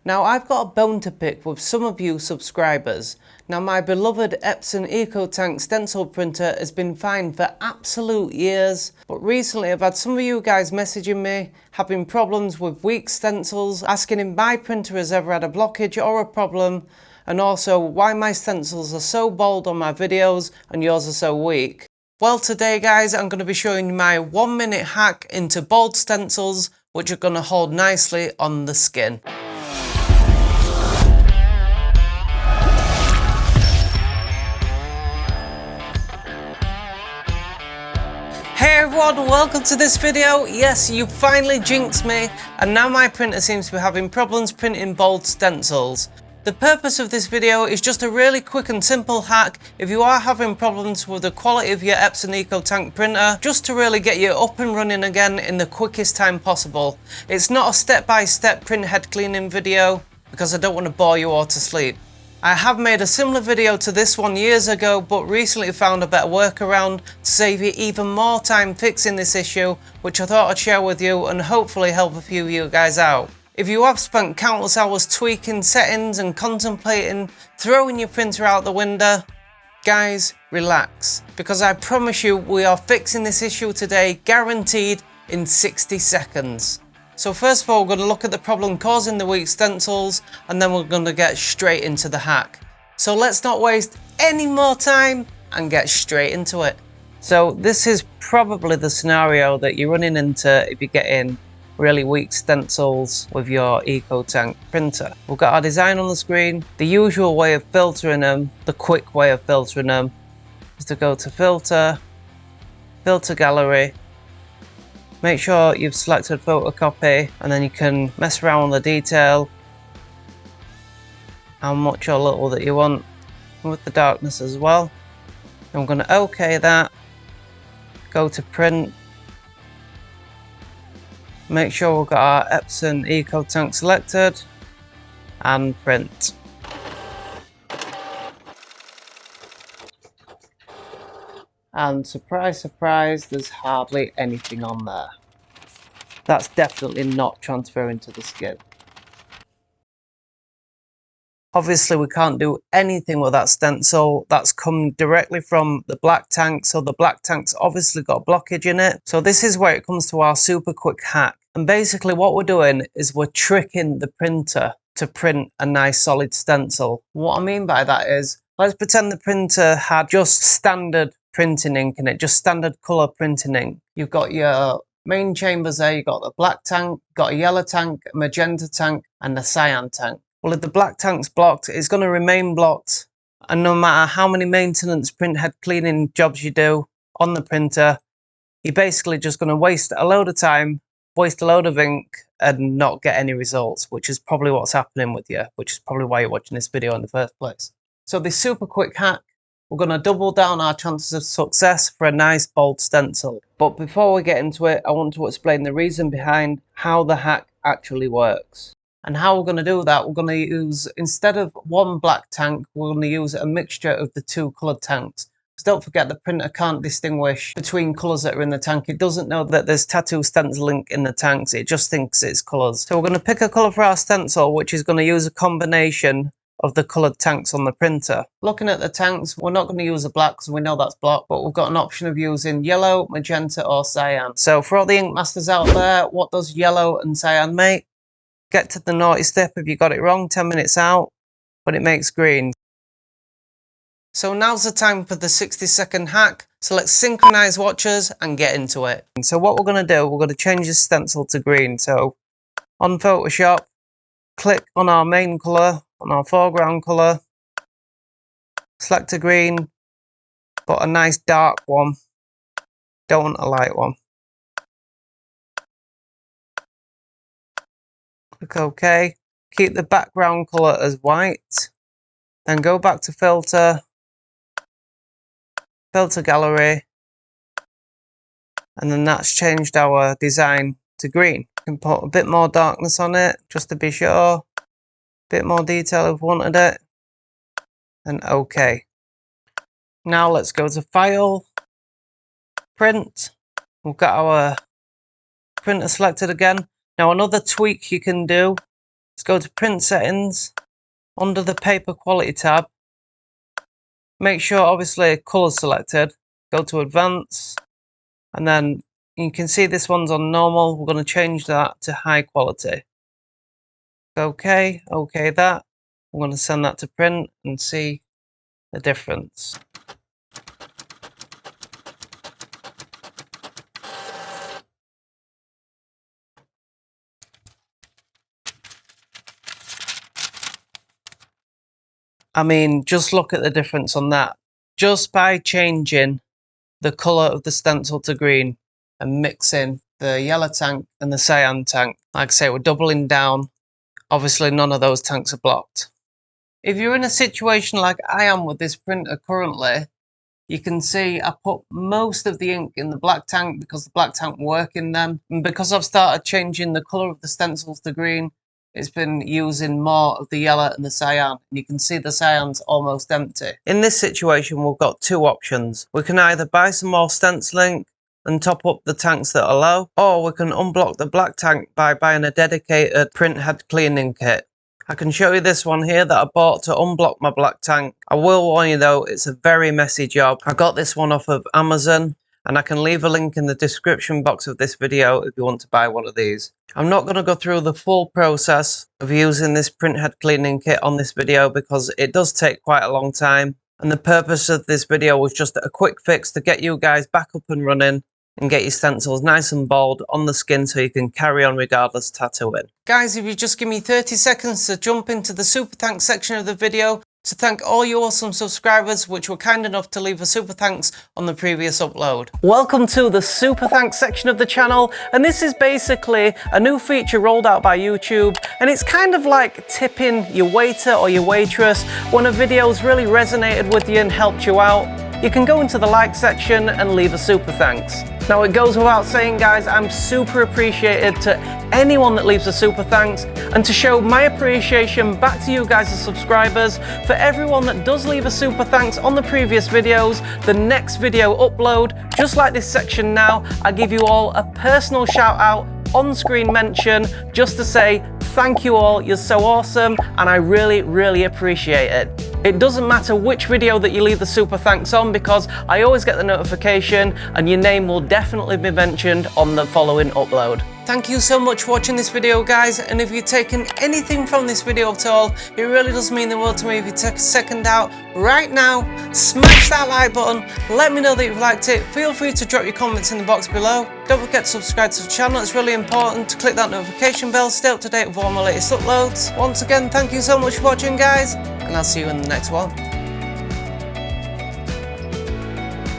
Now I've got a bone to pick with some of you subscribers. Now my beloved Epson Eco-Tank stencil printer has been fine for absolute years, but recently I've had some of you guys messaging me, having problems with weak stencils, asking if my printer has ever had a blockage or a problem, and also why my stencils are so bold on my videos and yours are so weak. Well, today guys, I'm going to be showing you my 1-minute hack into bold stencils, which are going to hold nicely on the skin. Hey everyone, welcome to this video. Yes, you finally jinxed me, and now my printer seems to be having problems printing bold stencils. The purpose of this video is just a really quick and simple hack if you are having problems with the quality of your Epson Eco-Tank printer, just to really get you up and running again in the quickest time possible. It's not a step-by-step print head cleaning video because I don't want to bore you all to sleep. I have made a similar video to this one years ago, but recently found a better workaround to save you even more time fixing this issue, which I thought I'd share with you and hopefully help a few of you guys out. If you have spent countless hours tweaking settings and contemplating throwing your printer out the window, guys, relax, because I promise you we are fixing this issue today, guaranteed in 60 seconds. So first of all, we're going to look at the problem causing the weak stencils, and then we're going to get straight into the hack. So let's not waste any more time and get straight into it. So this is probably the scenario that you're running into if you're getting really weak stencils with your Eco-Tank printer. We've got our design on the screen. The usual way of filtering them, the quick way of filtering them, is to go to filter, filter gallery. Make sure you've selected photocopy, and then you can mess around with the detail, how much or little that you want, with the darkness as well. I'm going to OK that, go to print, make sure we've got our Epson Eco-Tank selected, and print. And surprise, surprise, there's hardly anything on there. That's definitely not transferring to the skin. Obviously, we can't do anything with that stencil. That's come directly from the black tank, so the black tank's obviously got a blockage in it. So this is where it comes to our super quick hack. And basically what we're doing is we're tricking the printer to print a nice solid stencil. What I mean by that is, let's pretend the printer had just standard printing ink in it, just standard colour printing ink. You've got your main chambers there, you've got the black tank, got a yellow tank, a magenta tank, and a cyan tank. Well, if the black tank's blocked, it's going to remain blocked, and no matter how many maintenance print head cleaning jobs you do on the printer, you're basically just going to waste a load of time, waste a load of ink, and not get any results, which is probably what's happening with you, which is probably why you're watching this video in the first place. So this super quick hack, we're going to double down our chances of success for a nice bold stencil. But before we get into it, I want to explain the reason behind how the hack actually works. And how we're going to do that, we're going to use, instead of one black tank, we're going to use a mixture of the two coloured tanks. Because don't forget, the printer can't distinguish between colours that are in the tank. It doesn't know that there's tattoo stencil ink in the tanks, it just thinks it's colours. So we're going to pick a colour for our stencil, which is going to use a combination of the coloured tanks on the printer. Looking at the tanks, we're not going to use a black because we know that's blocked, but we've got an option of using yellow, magenta or cyan. So for all the ink masters out there, what does yellow and cyan make? Get to the naughty step if you got it wrong, 10 minutes out, but it makes green. So now's the time for the 60-second hack, so let's synchronize watchers and get into it. So what we're going to do, we're going to change the stencil to green. So on Photoshop, click on our main colour, on our foreground colour, select a green, but a nice dark one, don't want a light one. Click OK, keep the background colour as white, then go back to filter, filter gallery, and then that's changed our design to green. You can put a bit more darkness on it, just to be sure, a bit more detail if we wanted it, and OK. Now let's go to File, Print. We've got our printer selected again. Now another tweak you can do Let's go to print settings. Under the paper quality tab, make sure obviously colour selected. Go to advanced, and then you can see this one's on normal. We're going to change that to high quality. Okay that. I'm going to send that to print and see the difference. I mean, just look at the difference on that. Just by changing the colour of the stencil to green and mixing the yellow tank and the cyan tank. Like I say, we're doubling down. Obviously, none of those tanks are blocked. If you're in a situation like I am with this printer currently, you can see I put most of the ink in the black tank because the black tank working then. And because I've started changing the colour of the stencils to green, it's been using more of the yellow and the cyan, and you can see the cyan's almost empty. In this situation, we've got two options. We can either buy some more stencil ink and top up the tanks that are low, or we can unblock the black tank by buying a dedicated print head cleaning kit. I can show you this one here that I bought to unblock my black tank. I will warn you though, it's a very messy job. I got this one off of Amazon, and I can leave a link in the description box of this video if you want to buy one of these. I'm not going to go through the full process of using this print head cleaning kit on this video because it does take quite a long time. And the purpose of this video was just a quick fix to get you guys back up and running and get your stencils nice and bold on the skin so you can carry on regardless tattooing. Guys, if you just give me 30 seconds to jump into the super thanks section of the video to thank all you awesome subscribers which were kind enough to leave a super thanks on the previous upload. Welcome to the super thanks section of the channel, and this is basically a new feature rolled out by YouTube, and it's kind of like tipping your waiter or your waitress when a video's really resonated with you and helped you out. You can go into the like section and leave a super thanks. Now it goes without saying guys, I'm super appreciated to anyone that leaves a super thanks, and to show my appreciation back to you guys as subscribers, for everyone that does leave a super thanks on the previous videos, the next video upload, just like this section now, I give you all a personal shout out, on-screen mention, just to say thank you all, you're so awesome, and I really appreciate it. It doesn't matter which video that you leave the super thanks on because I always get the notification and your name will definitely be mentioned on the following upload. Thank you so much for watching this video guys, and if you've taken anything from this video at all, it really does mean the world to me if you take a second out right now, smash that like button, let me know that you've liked it, feel free to drop your comments in the box below, don't forget to subscribe to the channel, it's really important to click that notification bell, stay up to date with all my latest uploads. Once again, thank you so much for watching guys, and I'll see you in the next one.